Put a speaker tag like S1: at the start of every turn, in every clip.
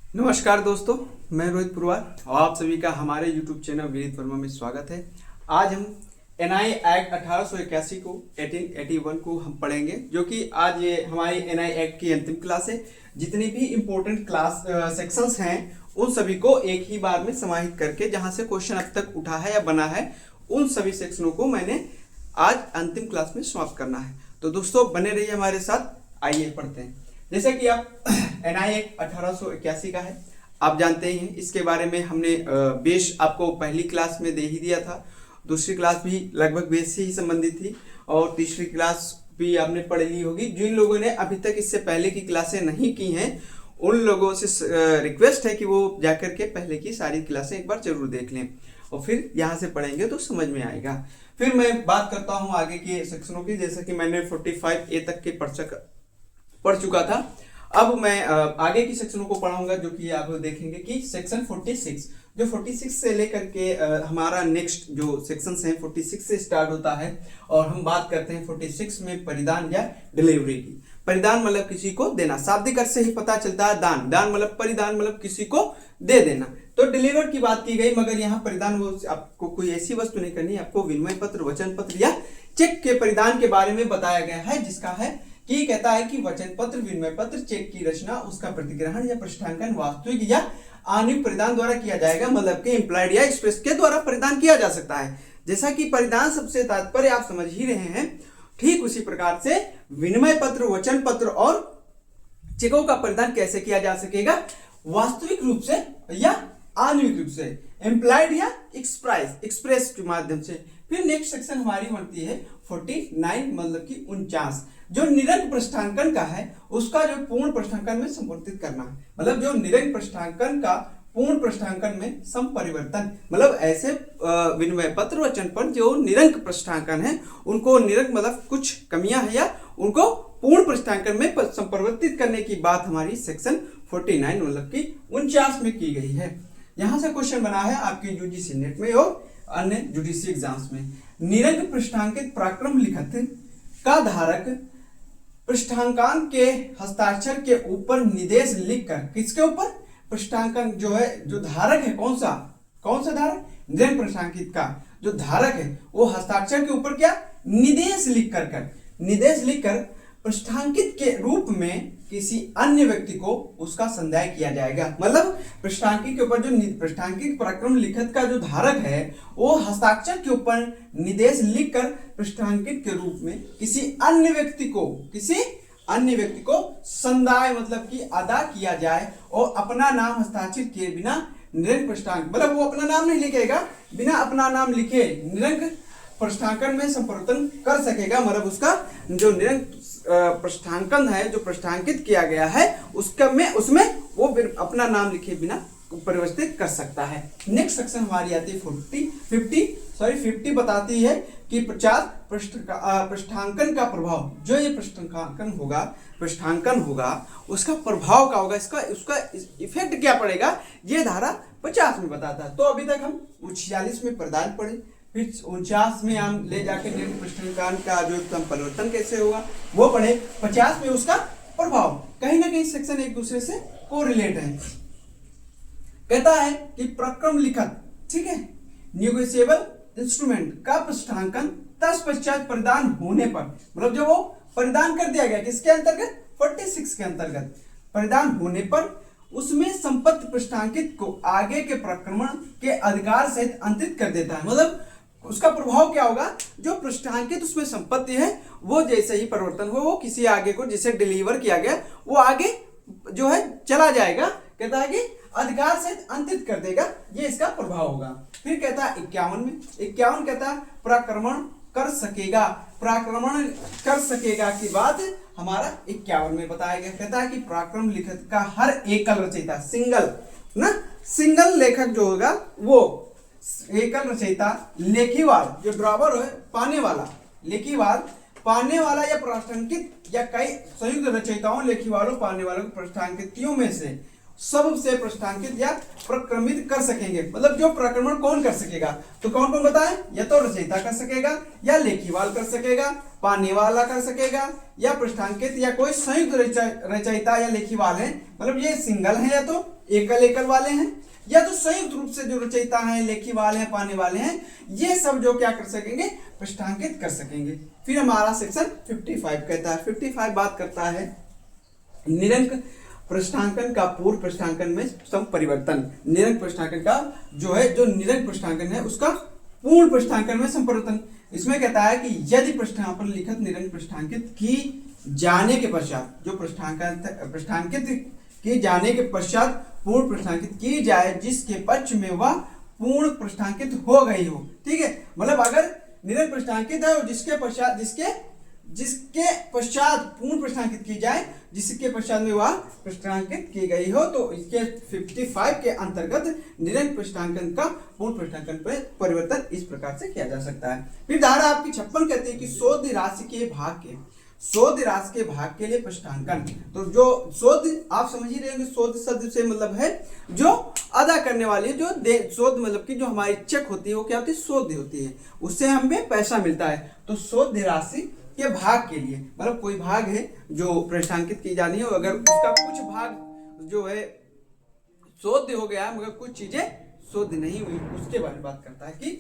S1: नमस्कार दोस्तों, मैं रोहित पुरवार और आप सभी का हमारे YouTube चैनल विनीत वर्मा में स्वागत है। आज हम एनआई एक्ट 1881 को 1881 को हम पढ़ेंगे, जो कि आज ये हमारी एनआई एक्ट की अंतिम क्लास है। जितनी भी इम्पोर्टेंट क्लास सेक्शंस हैं उन सभी को एक ही बार में समाहित करके जहां से क्वेश्चन अब तक उठा है या बना है उन सभी सेक्शनों को मैंने आज अंतिम क्लास में समाप्त करना है। तो दोस्तों बने रहिए हमारे साथ। आइए पढ़ते हैं। जैसे कि आप एनआई एक्ट 1881 का है, आप जानते ही हैं। इसके बारे में हमने बेस आपको पहली क्लास में दे ही दिया था। दूसरी क्लास भी लगभग बेस से ही संबंधित थी और तीसरी क्लास भी आपने पढ़ ली होगी। जिन लोगों ने अभी तक इससे पहले की क्लासें नहीं की हैं उन लोगों से रिक्वेस्ट है कि वो जाकर के पहले की सारी क्लासें एक बार जरूर देख लें और फिर यहाँ से पढ़ेंगे तो समझ में आएगा। फिर मैं बात करता हूँ आगे के सेक्शनों की। जैसे कि मैंने 45A तक के पढ़ चुका था। अब मैं आगे की सेक्शनों को पढ़ाऊंगा, जो कि आप देखेंगे कि सेक्शन 46 जो 46 से लेकर के हमारा नेक्स्ट जो सेक्शंस हैं 46 से स्टार्ट होता है और हम बात करते हैं 46 में परिधान या डिलीवरी की। परिधान मतलब किसी को देना, शाब्दिक अर्थ से ही पता चलता है। दान मतलब परिधान मतलब किसी को दे देना। तो डिलीवर की बात की गई, मगर यहाँ परिधान वो आपको कोई ऐसी वस्तु नहीं करनी, आपको विनिमय पत्र, वचन पत्र या चेक के परिधान के बारे में बताया गया है, जिसका है कि कहता है कि वचन पत्र, विनिमय पत्र, चेक की रचना, उसका प्रतिग्रहण या पृष्ठांकन वास्तविक या आणविक परिधान द्वारा किया जाएगा। मतलब कि इंप्लाइड या एक्सप्रेस के द्वारा परिधान किया जा सकता है। जैसा कि परिधान सबसे तात्पर्य आप समझ ही रहे हैं, ठीक उसी प्रकार से विनिमय पत्र, वचन पत्र और चेकों का परिधान कैसे किया जा सकेगा? वास्तविक रूप से या आणविक रूप से, इंप्लाइड या एक्सप्रेस के माध्यम से। फिर नेक्स्ट सेक्शन हमारी बनती है 49 मतलब कि 49, जो निरंक पृष्ठांकन का है उसका जो पूर्ण पृष्ठांकन में संवर्धित करना है। मतलब जो निरंक पृष्ठांकन का पूर्ण पृष्ठांकन में संपरिवर्तन, मतलब ऐसे विनिमय पत्र, वचन पत्र जो निरंक पृष्ठांकन है उनको, निरंक मतलब कुछ कमियां है या उनको पूर्ण पृष्ठांकन में संपरिवर्तित करने की बात हमारी सेक्शन 49 मतलब कि 49 में की गई है। यहां से क्वेश्चन बना है आपके यूजीसी नेट में और अन्य जुडिशरी एग्जाम्स में। निरंक पृष्ठांकित पराक्रम लिखत का धारक पृष्ठांकन के हस्ताक्षर के ऊपर निर्देश लिखकर, किसके ऊपर? पृष्ठांकन जो है, जो धारक है, कौन सा धारक? निरंक पृष्ठांकित का जो धारक है वो हस्ताक्षर के ऊपर क्या निर्देश लिखकर पृष्ठांकित के रूप में किसी अन्य व्यक्ति को उसका संदेह किया जाएगा। मतलब पृष्ठांकित के ऊपर जो पृष्ठांकित पराक्रम लिखत का जो धारक है वो हस्ताक्षर के ऊपर निर्देश लिखकर पृष्ठांकित के रूप में किसी अन्य व्यक्ति को संदेह मतलब कि अदा किया जाए और अपना नाम हस्ताक्षरित किए बिना निरंक पृष्ठांक, मतलब वो अपना नाम नहीं लिखेगा, बिना अपना नाम लिखे निरंक पृष्ठांकन में संपरिवर्तन कर सकेगा। मतलब उसका जो निरंक पृष्ठांकन है, जो पृष्ठांकित किया गया है उसमें वो अपना नाम लिखे बिना परिवर्तित कर सकता है। नेक्स्ट सेक्शन हमारी आती है 50 बताती है कि 50 पृष्ठांकन का प्रभाव, जो ये पृष्ठांकन होगा उसका प्रभाव क्या होगा, उसका इफेक्ट क्या पड़ेगा, ये धारा 50 में बताता है। तो अभी तक हम 46 में परिधान पढ़े, फिर 49 में हम ले जाके निरंक पृष्ठांकन का जो परिवर्तन कैसे होगा वो पढ़े, 50 में उसका प्रभाव। कहीं ना कहीं सेक्शन एक दूसरे से कोरिलेट है। कहता है कि प्रक्रम लिखत, ठीक है, निगोशिएबल इंस्ट्रूमेंट का पृष्ठांकन तत्पश्चात परिधान होने पर, मतलब जो वो परिधान कर दिया गया किसके अंतर्गत? 46 के अंतर्गत परिधान होने पर उसमें संपत्ति पृष्ठांकित को आगे के प्रक्रमण के अधिकार सहित अंतरित कर देता है। मतलब उसका प्रभाव क्या होगा? जो पृष्ठांकित उसमें संपत्ति है वो जैसे ही परिवर्तन हो वो किसी आगे को जिसे डिलीवर किया गया वो आगे जो है चला जाएगा। कहता है कि अधिकार सहित अंतरित कर देगा, ये इसका प्रभाव होगा। फिर कहता है 51 कहता है पराक्रमण कर सकेगा की बात हमारा 51 में बताया गया। कहता है कि पराक्रम लिखत का हर एकल रचयिता, सिंगल लेखक जो होगा वो एकल रचयिता, लेखीवाल जो ड्रॉवर है पाने वाला या पृष्ठांकित या कई संयुक्त रचयिताओं, लेखीवालों, पाने वालों पृष्ठांकितियों में से सबसे पृष्ठांकित या प्रक्रमित कर सकेंगे। मतलब जो प्रक्रमण कौन कर सकेगा, तो कौन कौन बताए, या तो रचयिता कर सकेगा, या लेखीवाल कर सकेगा, पानी वाला कर सकेगा, या पृष्ठांकित या कोई संयुक्त रचयिता या लेखीवाल है। मतलब ये सिंगल है या तो एकल एकल वाले हैं, या तो संयुक्त रूप से जो रचयिता हैं, लेखीवाल हैं, पानी वाले हैं, ये सब जो क्या कर सकेंगे, पृष्ठांकित कर सकेंगे। फिर हमारा सेक्शन 55 कहता है, 55 बात करता है निरंक पृष्ठांकन का पूर्व पृष्ठांकन में संपरिवर्तन। निरंक पृष्ठांकन का जो है, जो निरंक पृष्ठांकन है उसका पूर्ण पृष्ठांकन में संपरिवर्तन। इसमें कहता है कि यदि पृष्ठांकन लिखित निरंक पृष्ठांकित की जाने के पश्चात, जो पृष्ठांकित की जाने के पश्चात पूर्ण पृष्ठांकित की जाए जिसके पक्ष में वह पूर्ण पृष्ठांकित हो गई हो। ठीक है, मतलब अगर निरंक पृष्ठांकित है और जिसके पश्चात पूर्ण पृष्ठांकित की जाए, जिसके पश्चात में वह पृष्ठांकित की गई हो, तो इसके 55 के अंतर्गत निरंक पृष्ठांकन का पूर्ण पृष्ठांकन पर परिवर्तन इस प्रकार से किया जा सकता है। फिर धारा आपकी 56 कहती है कि शोध राशि के भाग के लिए पृष्ठांकन। तो जो शोध आप समझ ही रहे होंगे, शोध शब्द से मतलब है जो अदा करने वाली, जो शोध मतलब कि जो हमारी चेक होती है वो क्या होती है, शोध होती है, उससे हमें पैसा मिलता है। तो शोध राशि के भाग के लिए, मतलब कोई भाग है जो पृष्ठांकित की जानी है, अगर उसका कुछ भाग जो है शोध हो गया मगर कुछ चीजें शोध नहीं हुई, उसके बारे में बात करता है कि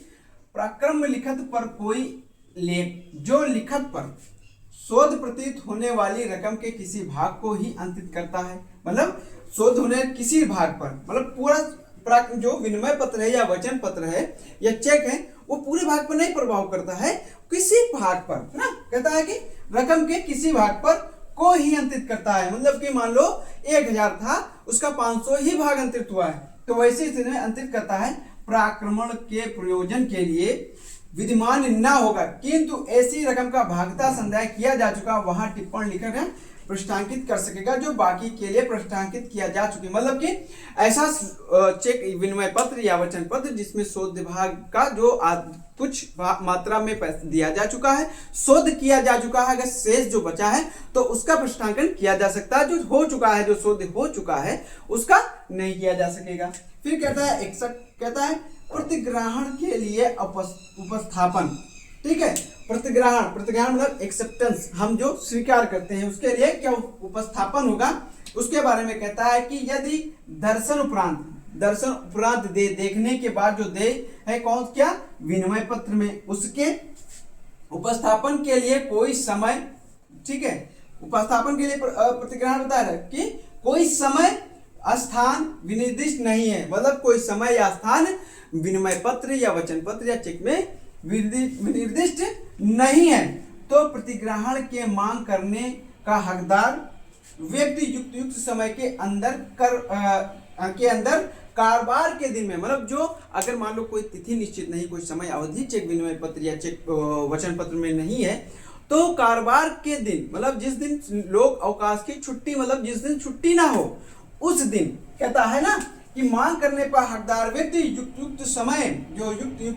S1: प्रक्रम लिखत पर कोई लेख जो लिखत पर शोध प्रतीत होने वाली रकम के किसी भाग को ही अंकित करता है। मतलब शोध होने किसी भाग पर, मतलब पूरा जो विनिमय पत्र है या वचन पत्र है या चेक है वो पूरे भाग पर नहीं प्रभाव करता है, किसी भाग पर, है ना। कहता है कि रकम के किसी भाग पर को ही अंकित करता है। मतलब कि मान लो 1000 था, उसका 500 ही भाग अंकित हुआ है, तो वैसे स्थिति में अंकित करता है प्राक्रमण के प्रयोजन के लिए विद्यमान न होगा किंतु ऐसी रकम का भागता संदाय किया जा चुका वहां टिप्पण लिखकर पृष्ठांकित कर सकेगा जो बाकी के लिए पृष्ठांकित किया जा चुकी। मतलब कि ऐसा चेक विनिमय पत्र या वचन पत्र जिसमें शोध भाग का जो कुछ मात्रा में पैसा दिया जा चुका है, शोध किया जा चुका है, अगर शेष जो बचा है तो उसका पृष्ठांकन किया जा सकता है। जो हो चुका है, जो शोध हो चुका है उसका नहीं किया जा सकेगा। फिर कहता है 61 कहता है प्रतिग्रहण के लिए उपस्थापन। ठीक है, प्रतिग्रहण मतलब एक्सेप्टेंस, हम जो स्वीकार करते हैं उसके लिए क्या उपस्थापन होगा, उसके बारे में कहता है कि यदि दर्शन उपरांत देखने के बाद जो दे है कौन क्या विनिमय पत्र में, उसके उपस्थापन के लिए कोई समय, ठीक है, उपस्थापन के लिए प्रतिग्रहण बता रहा है कि कोई समय स्थान विनिर्दिष्ट नहीं है। मतलब कोई समय या स्थान विनिमय पत्र या वचन पत्र या चेक में विनिर्दिष्ट नहीं है, तो प्रतिग्रहण के मांग करने का हकदार व्यक्ति युक्त समय के अंदर कारोबार के दिन में, मतलब जो अगर मान लो कोई तिथि निश्चित नहीं, कोई समय अवधि चेक विनिमय पत्र या चेक वचन पत्र में नहीं है, तो कारोबार के दिन मतलब जिस दिन लोक अवकाश की छुट्टी, मतलब जिस दिन छुट्टी ना हो उस दिन कहता है ना कि मांग करने पर हकदार व्यक्ति युक्त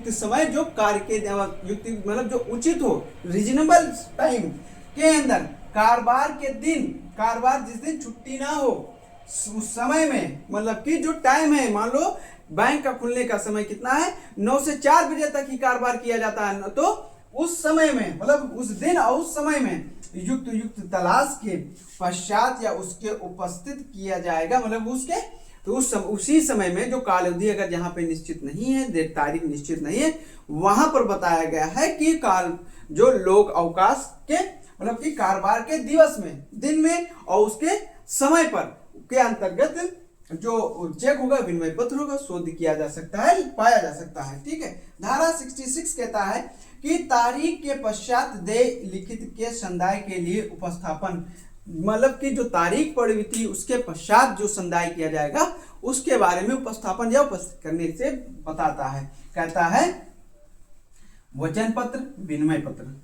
S1: समय जो कार्य के युक्त मतलब जो उचित हो, रीजनेबल टाइम के अंदर कारोबार के दिन, कारोबार जिस दिन छुट्टी ना हो उस समय में, मतलब कि जो टाइम है, मान लो बैंक का खुलने का समय कितना है, 9 से 4 बजे तक ही कारोबार किया जाता है, तो उस समय में मतलब उस दिन और उस समय में युक्त तलाश के पश्चात या उसके उपस्थित किया जाएगा। मतलब उसके तो उसी समय में जो काल अवधि अगर जहाँ पे निश्चित नहीं है, तारीख निश्चित नहीं है, वहां पर बताया गया है कि काल जो लोक अवकाश के मतलब कि कारोबार के दिवस में, दिन में और उसके समय पर के अंतर्गत जो चेक होगा, विनिमय पत्र होगा, शोध किया जा सकता है, पाया जा सकता है। ठीक है, धारा 66 कहता है कि तारीख के पश्चात दे लिखित के संदाय के लिए उपस्थापन, मतलब कि जो तारीख पड़ी हुई थी उसके पश्चात जो संदाय किया जाएगा उसके बारे में उपस्थापन या उपस्थित करने से बताता है। कहता है वचन पत्र, विनिमय पत्र,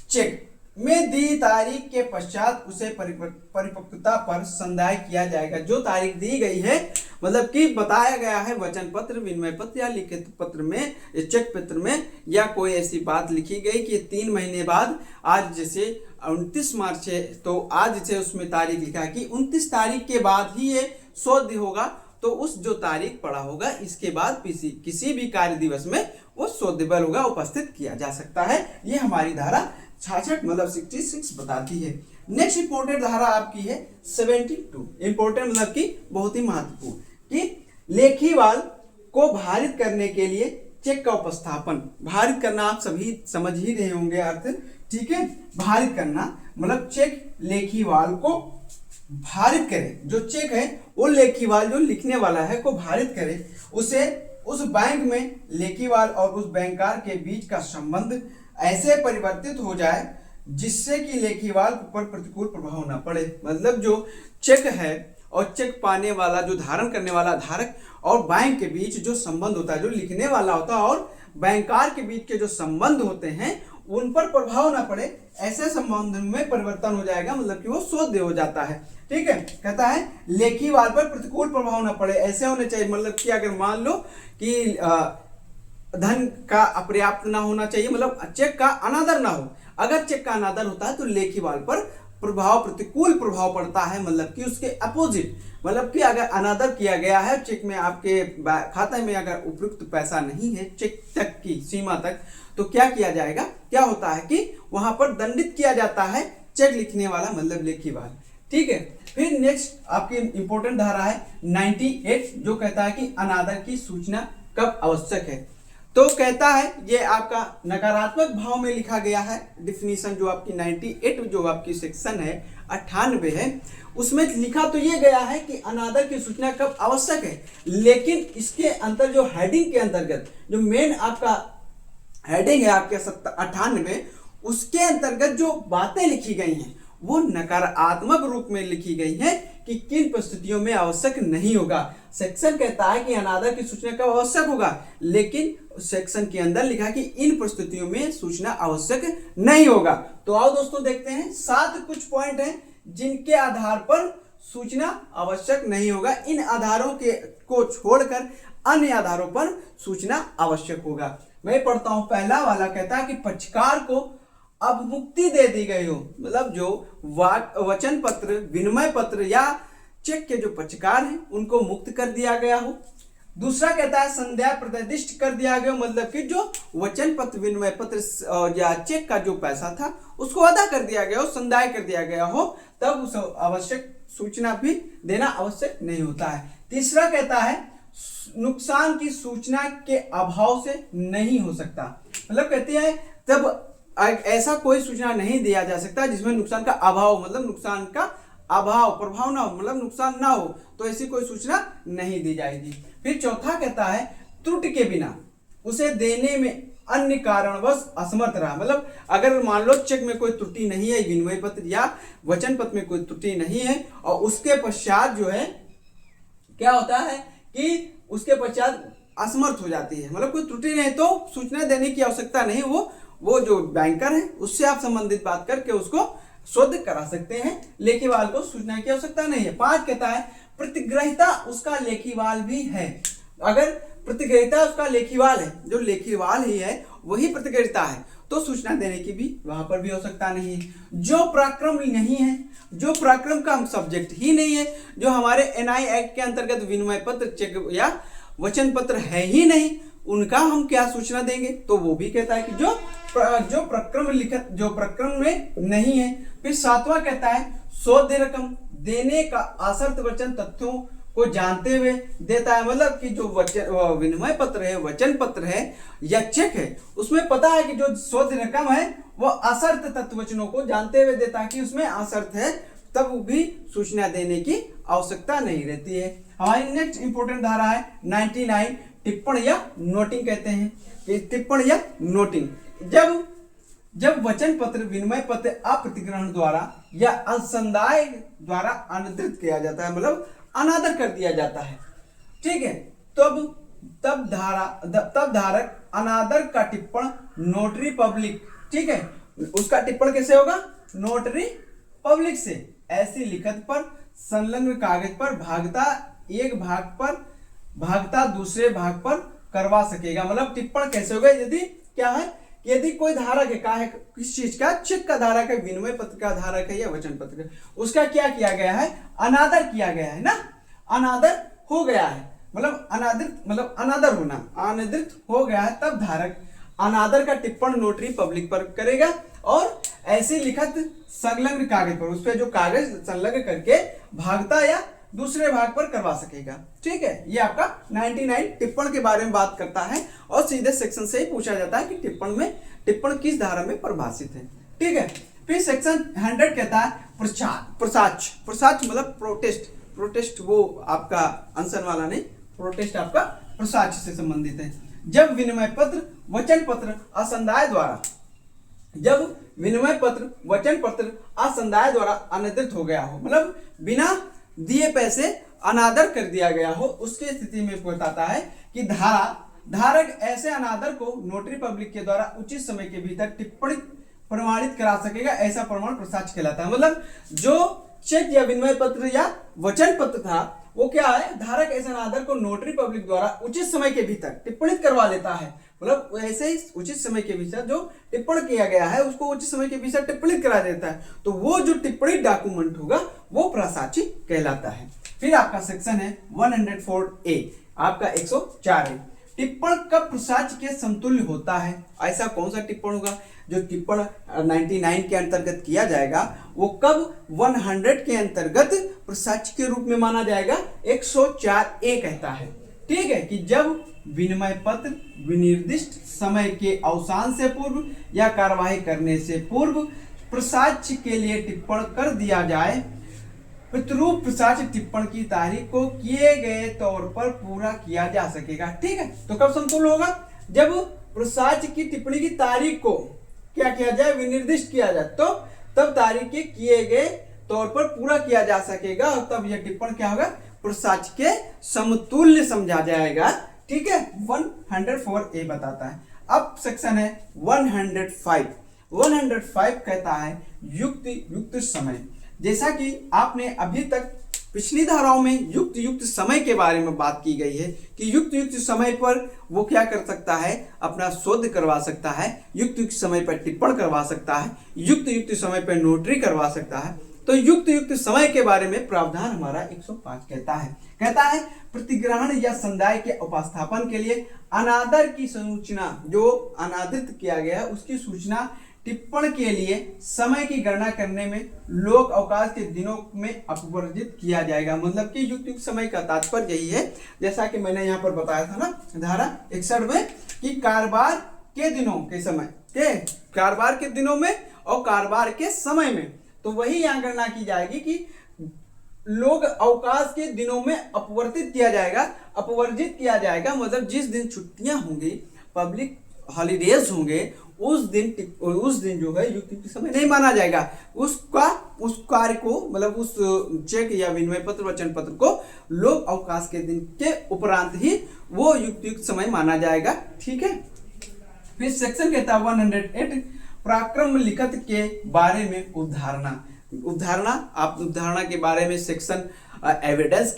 S1: चेक में दी तारीख के पश्चात उसे परिपक्वता पर संदाय किया जाएगा। जो तारीख दी गई है, मतलब कि बताया गया है वचन पत्र, विनिमय पत्र या लिखित पत्र में, चेक पत्र में, या कोई ऐसी बात लिखी गई कि 3 महीने बाद, आज जैसे 29 मार्च है तो आज जैसे उसमें तारीख लिखा है कि 29 तारीख के बाद ही ये शोध होगा तो उस जो तारीख पड़ा होगा इसके बाद किसी भी कार्य दिवस में वो शोध्यबल होगा उपस्थित किया जा सकता है। ये हमारी धारा 66 मतलब 66 बताती है। नेक्स्ट इंपॉर्टेंट धारा आपकी है 72। इंपॉर्टेंट मतलब कि बहुत ही महत्वपूर्ण कि लेखीवाल को भारित करने के लिए चेक का उपस्थापन। भारित करना आप सभी समझ ही रहे होंगे अर्थ, ठीक है। भारित करना मतलब चेक लेखीवाल को भारित करे, जो चेक है वो लेखीवाल जो लिखने वाला है को भारित करे, उसे उस बैंक में लेखीवाल और उस बैंकर के बीच का संबंध ऐसे परिवर्तित हो जाए जिससे कि लेखीवाल पर प्रतिकूल प्रभाव न पड़े। मतलब जो चेक है और चेक पाने वाला जो धारण करने वाला धारक और बैंक के बीच जो संबंध होता है, जो लिखने वाला होता है और बैंकर के बीच के जो संबंध होते हैं उन पर प्रभाव ना पड़े, ऐसे संबंध में परिवर्तन हो जाएगा, मतलब कि वो शोध्य हो जाता है। ठीक है, कहता है लेखीवाल पर प्रतिकूल प्रभाव ना पड़े, ऐसे होने चाहिए। मतलब कि अगर मान लो कि धन का अपर्याप्त ना होना चाहिए, मतलब चेक का अनादर ना हो। अगर चेक का अनादर होता है तो लेखीवाल पर प्रतिकूल प्रभाव पड़ता है, मतलब कि उसके अपोजिट। मतलब कि अगर अनादर किया गया है चेक में, आपके खाते में अगर उपयुक्त पैसा नहीं है चेक तक की सीमा तक, तो क्या किया जाएगा, क्या होता है कि वहां पर दंडित किया जाता है चेक लिखने वाला, मतलब लेखीवाल। ठीक है, फिर नेक्स्ट आपकी इंपॉर्टेंट धारा है 98, जो कहता है कि अनादर की सूचना कब आवश्यक है। तो कहता है ये आपका नकारात्मक भाव में लिखा गया है डिफिनीशन, जो आपकी 98 जो आपकी सेक्शन है 98 है, उसमें लिखा तो ये गया है कि अनादर की सूचना कब आवश्यक है, लेकिन इसके अंतर जो हेडिंग के अंतर्गत जो मेन आपका हेडिंग है आपके 98, उसके अंतर्गत जो बातें लिखी गई हैं वो नकारात्मक रूप में लिखी गई है कि किन परिस्थितियों में आवश्यक नहीं होगा। सेक्शन कहता है कि अनादर की सूचना कब आवश्यक होगा, लेकिन सेक्शन के अंदर लिखा कि इन परिस्थितियों में सूचना आवश्यक नहीं होगा। तो आओ दोस्तों देखते हैं 7 कुछ पॉइंट हैं जिनके आधार पर सूचना आवश्यक नहीं होगा। इन आधारों को छोड़कर अन्य आधारों पर सूचना आवश्यक होगा। मैं पढ़ता हूं, पहला वाला कहता है कि पक्षकार को अब मुक्ति दे दी गई हो, मतलब जो वचन पत्र, विनिमय पत्र या चेक के जो पक्षकार हैं उनको मुक्त कर दिया गया हो। दूसरा कहता है संध्या प्रतिदिष्ट कर दिया गया, मतलब कि जो वचन पत्र, विनिमय पत्र या चेक का जो पैसा था उसको अदा कर दिया गया हो, संध्या कर दिया गया हो, तब उस आवश्यक सूचना भी देना आवश्यक नहीं होता है। तीसरा कहता है नुकसान की सूचना के अभाव से नहीं हो सकता, मतलब कहती है तब ऐसा कोई सूचना नहीं दिया जा सकता जिसमें नुकसान का अभाव, मतलब नुकसान का अभाव, प्रभाव ना हो, मतलब नुकसान ना हो, तो ऐसी कोई सूचना नहीं दी जाएगी। फिर चौथा कहता है त्रुटि के बिना उसे देने में अन्य कारणवश असमर्थ रहा, मतलब अगर मान लो चेक में कोई त्रुटि नहीं है, विनिमय पत्र या वचन पत्र में कोई त्रुटि नहीं है, और उसके पश्चात जो है क्या होता है कि उसके पश्चात असमर्थ हो जाती है, मतलब कोई त्रुटि नहीं तो सूचना देने की आवश्यकता नहीं, वो जो बैंकर है उससे आप संबंधित बात करके उसको शोध करा सकते हैं, लेखीवाल को सूचना की आवश्यकता नहीं है। 5 कहता है प्रतिग्रहिता उसका लेखीवाल भी है, अगर प्रतिग्रहिता उसका लेखीवाल है, जो लेखीवाल ही है वही प्रतिग्रहिता है, तो सूचना देने की भी वहां पर भी आवश्यकता नहीं है। जो पराक्रम नहीं है, जो पराक्रम का सब्जेक्ट ही नहीं है, जो हमारे एनआई एक्ट के अंतर्गत विनिमय पत्र, चेक या वचन पत्र है ही नहीं, उनका हम क्या सूचना देंगे, तो वो भी कहता है कि जो प्रक्रम लिखित, जो प्रक्रम में नहीं है। फिर 7वां कहता है शोध रकम देने का आशर्त वचन तथ्यों को जानते हुए देता है, मतलब कि जो विनिमय पत्र है, वचन पत्र है या चेक है, उसमें पता है कि जो शोध रकम है वो आशर्त तथ्य वचनों को जानते हुए देता है कि उसमें आशर्त है, तब भी सूचना देने की आवश्यकता नहीं रहती है। हमारी नेक्स्ट इंपोर्टेंट धारा है 99 टिप्पण या नोटिंग कहते हैं। टिप्पण या नोटिंग, जब वचन पत्र, विनिमय पत्र अप्रतिग्रहण द्वारा या असंदाय द्वारा अनादृत किया जाता है, मतलब अनादर कर दिया जाता है, ठीक है, तब धारक अनादर का टिप्पण नोटरी पब्लिक, ठीक है, उसका टिप्पण कैसे होगा, नोटरी पब्लिक से ऐसी लिखत पर संलग्न कागज पर भागता एक भाग पर भागता दूसरे भाग पर करवा सकेगा। मतलब टिप्पण कैसे होगा, यदि क्या है, यदि कोई धारक है, किस चीज का, चेक का धारक है, विनिमय पत्र का धारक है या वचन पत्र का, उसका क्या किया गया है, अनादर किया गया है ना, अनादर हो गया है, मतलब अनादृत मतलब अनादर होना, अनादृत हो गया है, तब धारक अनादर का टिप्पण नोटरी पब्लिक पर करेगा और ऐसे लिखित संलग्न कागज पर, उस पर जो कागज संलग्न करके भागता या दूसरे भाग पर करवा सकेगा। ठीक है, ये आपका 99 टिप्पण के बारे में बात करता है और सीधे सेक्शन से ही पूछा जाता है कि टिप्पण किस धारा में परिभाषित है। ठीक है, फिर सेक्शन 100 कहता है प्रसाच मतलब प्रोटेस्ट वो आपका आंसर वाला नहीं, प्रोटेस्ट आपका प्रसाच से संबंधित है। जब विनिमय पत्र वचन पत्र असंदाय द्वारा अनादृत हो गया हो, मतलब बिना दिए पैसे अनादर कर दिया गया हो, उसकी स्थिति में बताता है कि धारक ऐसे अनादर को नोटरी पब्लिक के द्वारा उचित समय के भीतर टिप्पणी प्रमाणित करा सकेगा, ऐसा प्रमाण प्रसाच कहलाता है। मतलब जो चेक या विनिमय पत्र या वचन पत्र था वो क्या है, धारक ऐसे अनादर को नोटरी पब्लिक द्वारा उचित समय के भीतर टिप्पणित करवा लेता है, मतलब ऐसे ही उचित समय के भीतर जो टिप्पण किया गया है उसको उचित समय के भीतर टिप्पणित करा देता है, तो वो जो टिप्पणी डॉक्यूमेंट होगा वो प्रसाची कहलाता है। फिर आपका सेक्शन है 104A, आपका 104 है, टिप्पण कब प्रसाच के समतुल्य होता है। ऐसा कौन सा टिप्पण होगा जो टिप्पण 99 के अंतर्गत किया जाएगा, वो कब 100 के अंतर्गत प्रसाच के रूप में माना जाएगा। 104A कहता है, ठीक है, कि जब विनिमय पत्र विनिर्दिष्ट समय के अवसान से पूर्व या कार्यवाही करने से पूर्व प्रसाच के लिए टिप्पण कर दिया जाए, प्रतिरूप प्रसाच टिप्पण की तारीख को किए गए तौर पर पूरा किया जा सकेगा। ठीक है, तो कब समतुल्य होगा, जब प्रसाच की टिप्पणी की तारीख को क्या किया जाए, विनिर्दिष्ट किया जाए, तो तब तारीख के किए गए तौर पर पूरा किया जा सकेगा और तब यह टिप्पण क्या होगा, प्रसाच के समतुल्य समझा जाएगा। ठीक है, 104A बताता है। अब सेक्शन है 105। 105 कहता है युक्त समय। जैसा कि आपने अभी तक पिछली धाराओं में युक्त समय के बारे में बात की गई है कि युक्त समय पर वो क्या कर सकता है, अपना शोध करवा सकता है, युक्त समय पर टिप्पण करवा सकता है, युक्त समय पर नोटरी करवा सकता है। तो युक्त समय के बारे में प्रावधान हमारा 105 कहता है प्रतिग्रहण या संदाय के उपस्थापन के लिए अनादर की सूचना, जो अनादृत किया गया है उसकी सूचना टिप्पण के लिए समय की गणना करने में लोक अवकाश के दिनों में अपवर्जित किया जाएगा। मतलब कि युक्त समय का तात्पर्य यही है, जैसा कि मैंने यहाँ पर बताया था ना धारा 61 में, कि कारोबार के दिनों में और कारोबार के समय में, तो वही यहाँ गणना की जाएगी कि लोग अवकाश के दिनों में अपवर्जित किया जाएगा। मतलब जिस दिन छुट्टियां होंगी, पब्लिक हॉलीडेज होंगे, उस दिन जो है युक्त समय नहीं माना जाएगा। उस कार्य को, मतलब उस चेक या विनिमय पत्र वचन पत्र को लोग अवकाश के दिन के उपरांत ही वो युक्त समय माना जाएगा। ठीक है, फिर सेक्शन कहता है 108 पराक्रम लिखित के बारे में उपधारणा। आप उपधारणा के बारे में सेक्शन एविडेंस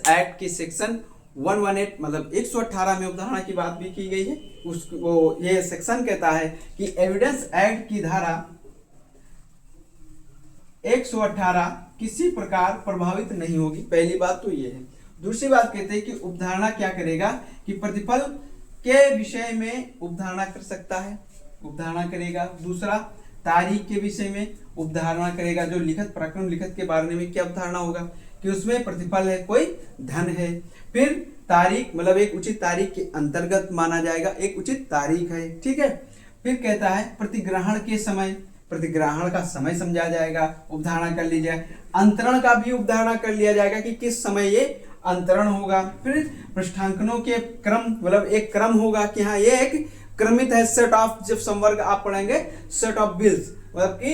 S1: एक्ट की सेक्शन 118 मतलब 118 में उपधारणा की बात भी की गई है। ये सेक्शन कहता है कि एविडेंस एक्ट की धारा 118 किसी प्रकार प्रभावित नहीं होगी। पहली बात तो ये है। दूसरी बात कहते हैं कि उपधारणा क्या करेगा कि प्रतिफल के विषय में उपधारणा कर सकता है, उपधारणा करेगा। दूसरा, तारीख के विषय में उपधारणा करेगा। जो लिखित पराक्रम लिखित के बारे में क्या उपधारणा होगा कि उसमें प्रतिफल है, कोई धन है। फिर तारीख मतलब एक उचित तारीख के अंतर्गत माना जाएगा, एक उचित तारीख है। ठीक है, फिर कहता है प्रतिग्रहण के समय, प्रतिग्रहण का समय समझा जाएगा, उपधारणा कर ली जाए। अंतरण का भी उपधारणा कर लिया जाएगा कि किस समय ये अंतरण होगा। फिर पृष्ठांकनों के क्रम, मतलब एक क्रम होगा कि हाँ ये एक क्रमित है। सेट ऑफ, जब संवर्ग आप पढ़ेंगे सेट ऑफ बिल्स, मतलब कि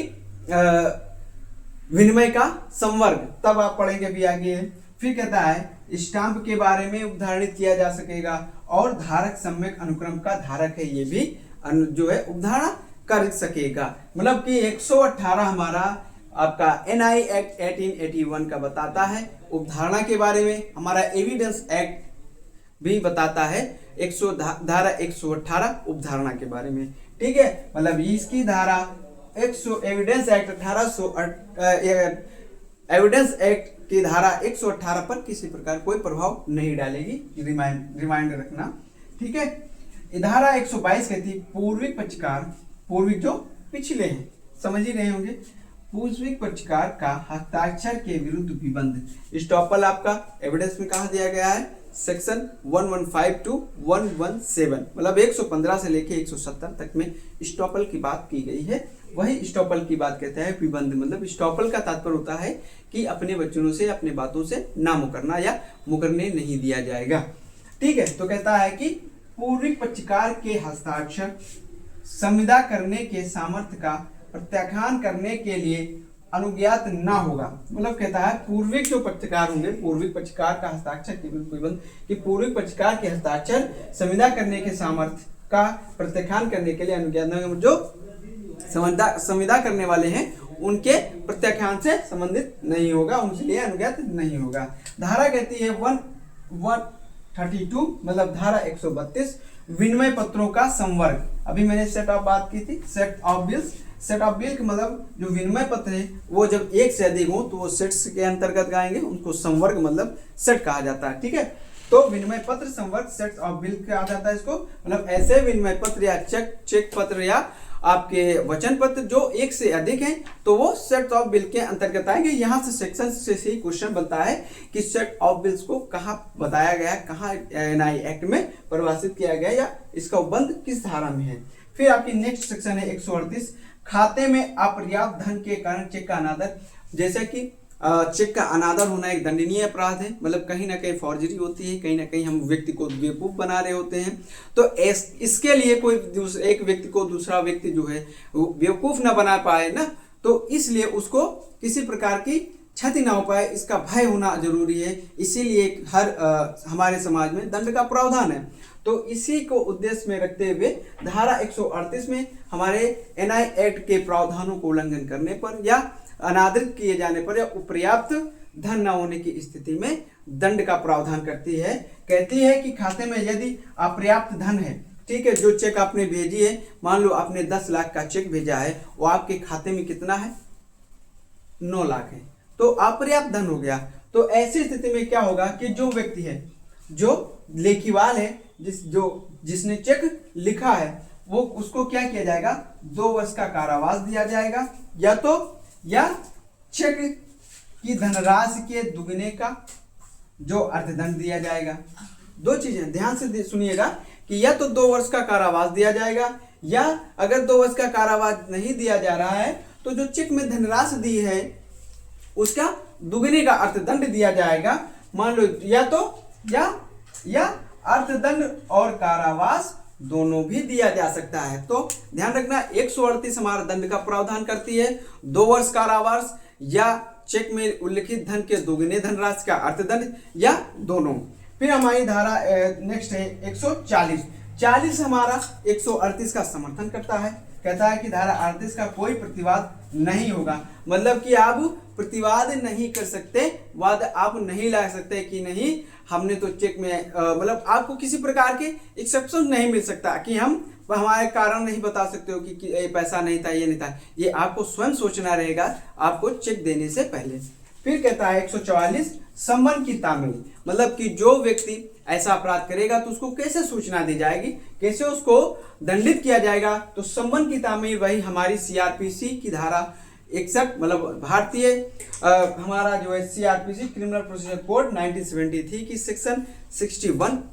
S1: विनिमय का संवर्ग, तब आप पढ़ेंगे भी आगे। फिर कहता है स्टाम्प के बारे में उपधारित किया जा सकेगा और धारक सम्यक अनुक्रम का धारक है, ये भी जो है उपधारणा कर सकेगा। मतलब कि 118 हमारा आपका NI एक्ट 1881 का बताता है उपधारणा के बारे में। हमारा एविडेंस एक्ट भी बताता है धारा 118 उपधारणा के बारे में। ठीक है, मतलब इसकी धारा एविडेंस एक्ट 1800 एविडेंस एक्ट की धारा 118 पर किसी प्रकार कोई प्रभाव नहीं डालेगी, रिमाइंड रखना, ठीक है। धारा 122 कहती है पूर्विक पक्षकार, पूर्विक जो पिछले हैं, समझ ही रहे होंगे, पूर्विक पक्षकार का हस्ताक्षर के विरुद्ध विबंध स्टॉपल आपका एविडेंस में कहा दिया गया है, सेक्शन 115 टू 117, मतलब 115 से लेके 170 तक में स्टॉपल की बात की गई है। वही स्टॉपल की बात कहता है विबंध, मतलब स्टॉपल का तात्पर्य होता है कि अपने वचनों से, अपने बातों से ना मुकरना या मुकरने नहीं दिया जाएगा, ठीक है। तो कहता है कि पूर्विक पक्षकार के हस्ताक्षर संविदा करने के सामर्थ्य का प्रत्याख्यान करने के लिए अनुज्ञात ना होगा, मतलब कहता है पूर्विक जो पक्षकार होंगे, पूर्विक पक्षकार का हस्ताक्षर के विरुद्ध कि पूर्विक पक्षकार के हस्ताक्षर संविदा करने के सामर्थ्य का प्रत्याख्यान करने के लिए अनुज्ञात ना, जो संविदा करने वाले हैं उनके प्रत्याख्यान से संबंधित नहीं होगा, उनके लिए अनुज्ञात नहीं होगा। धारा कहती है 132, मतलब धारा 132 विनिमय पत्रों का संवर्ग, अभी मैंने सेट ऑफ बात की थी, set of bills, set of bill मतलब जो विनिमय पत्र है वो जब एक से अधिक हो तो वो सेट्स के अंतर्गत आएंगे, उनको संवर्ग मतलब सेट कहा जाता है, ठीक है। तो विनिमय पत्र संवर्ग सेट ऑफ बिल कहा जाता है इसको, मतलब ऐसे विनिमय पत्र या चेक पत्र या आपके वचन पत्र जो एक से अधिक हैं तो वो सेट ऑफ बिल के अंतर्गत आएंगे। यहाँ से सेक्शन से ही क्वेश्चन बनता है कि सेट ऑफ बिल्स को कहाँ बताया गया है, कहाँ एनआई एक्ट में परिभाषित किया गया या इसका उपबंध किस धारा में है। फिर आपकी नेक्स्ट सेक्शन है 138, खाते में अपर्याप्त धन के कारण चेक का अनादर, जैसे कि चेक का अनादर होना एक दंडनीय अपराध है, मतलब कहीं ना कहीं फॉर्जरी होती है, कहीं ना कहीं हम व्यक्ति को बेवकूफ बना रहे होते हैं, तो इसके लिए कोई एक व्यक्ति को दूसरा व्यक्ति जो है बेवकूफ ना बना पाए ना, तो इसलिए उसको किसी प्रकार की क्षति ना हो पाए, इसका भय होना जरूरी है, इसीलिए हर हमारे समाज में दंड का प्रावधान है। तो इसी को उद्देश्य में रखते हुए धारा 138 में हमारे एनआई एक्ट के प्रावधानों को उल्लंघन करने पर या अनादरित किए जाने पर या पर्याप्त धन न होने की स्थिति में दंड का प्रावधान करती है। कहती है कि खाते में यदि अपर्याप्त धन है, ठीक है, जो चेक आपने भेजी है, मान लो आपने 10 लाख का चेक भेजा है, वो आपके खाते में कितना है, 9 लाख है, तो अपर्याप्त धन हो गया। तो ऐसी स्थिति में क्या होगा कि जो व्यक्ति है, जो लेखीवाल है, जिसने चेक लिखा है, वो उसको क्या किया जाएगा, 2 वर्ष का कारावास दिया जाएगा, या चेक की धनराशि के दुगने का जो अर्थदंड दिया जाएगा। 2 चीजें ध्यान से सुनिएगा कि या तो 2 वर्ष का कारावास दिया जाएगा, या अगर 2 वर्ष का कारावास नहीं दिया जा रहा है तो जो चेक में धनराशि दी है उसका दुगने का अर्थदंड दिया जाएगा। मान लो या अर्थदंड और कारावास दोनों भी दिया जा सकता है। तो ध्यान रखना 138 हमारा दंड का प्रावधान करती है, 2 वर्ष कारावास या चेक में उल्लिखित धन के दुगने धनराशि का अर्थदंड या दोनों। फिर हमारी धारा नेक्स्ट है 140 हमारा 138 का समर्थन करता है, कहता है कि धारा 38 का कोई प्रतिवाद नहीं होगा, मतलब कि आप प्रतिवाद नहीं कर सकते, वाद आप नहीं ला सकते कि नहीं हमने तो चेक में मतलब आपको किसी प्रकार के एक्सेप्शन नहीं मिल सकता कि हम हमारे कारण नहीं बता सकते हो कि ये पैसा नहीं था, ये नहीं था, ये आपको स्वयं सोचना रहेगा आपको चेक देने से पहले। फिर कहता है 144 संबंध की तामील, मतलब कि जो व्यक्ति ऐसा अपराध करेगा तो उसको कैसे सूचना दी जाएगी, कैसे उसको दंडित किया जाएगा। तो संबंध की तामील वही हमारी सीआरपीसी की धारा 61, मतलब भारतीय हमारा जो है सीआरपीसी क्रिमिनल प्रोसीजर कोड 1973 की सेक्शन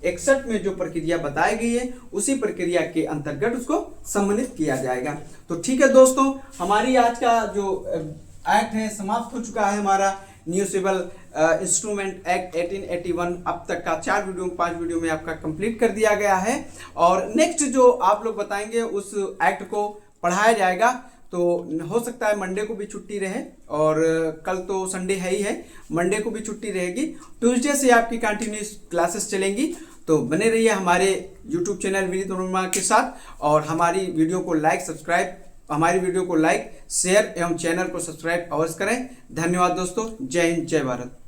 S1: 61 में जो प्रक्रिया बताई गई है उसी प्रक्रिया के अंतर्गत उसको सम्मानित किया जाएगा। तो ठीक है दोस्तों, हमारी आज का जो एक्ट है समाप्त हो चुका है, हमारा न्यू सिविल इंस्ट्रूमेंट एक्ट 1881 अब तक का 5 वीडियो में आपका कंप्लीट कर दिया गया है। और नेक्स्ट जो आप लोग बताएंगे उस एक्ट को पढ़ाया जाएगा, तो हो सकता है मंडे को भी छुट्टी रहे, और कल तो संडे है ही है, मंडे को भी छुट्टी रहेगी, ट्यूसडे से आपकी कंटिन्यूस क्लासेस चलेंगी। तो बने रहिए हमारे यूट्यूब चैनल विनीत वर्मा के साथ, और हमारी वीडियो को लाइक शेयर एवं चैनल को सब्सक्राइब अवश्य करें। धन्यवाद दोस्तों, जय हिंद, जय भारत।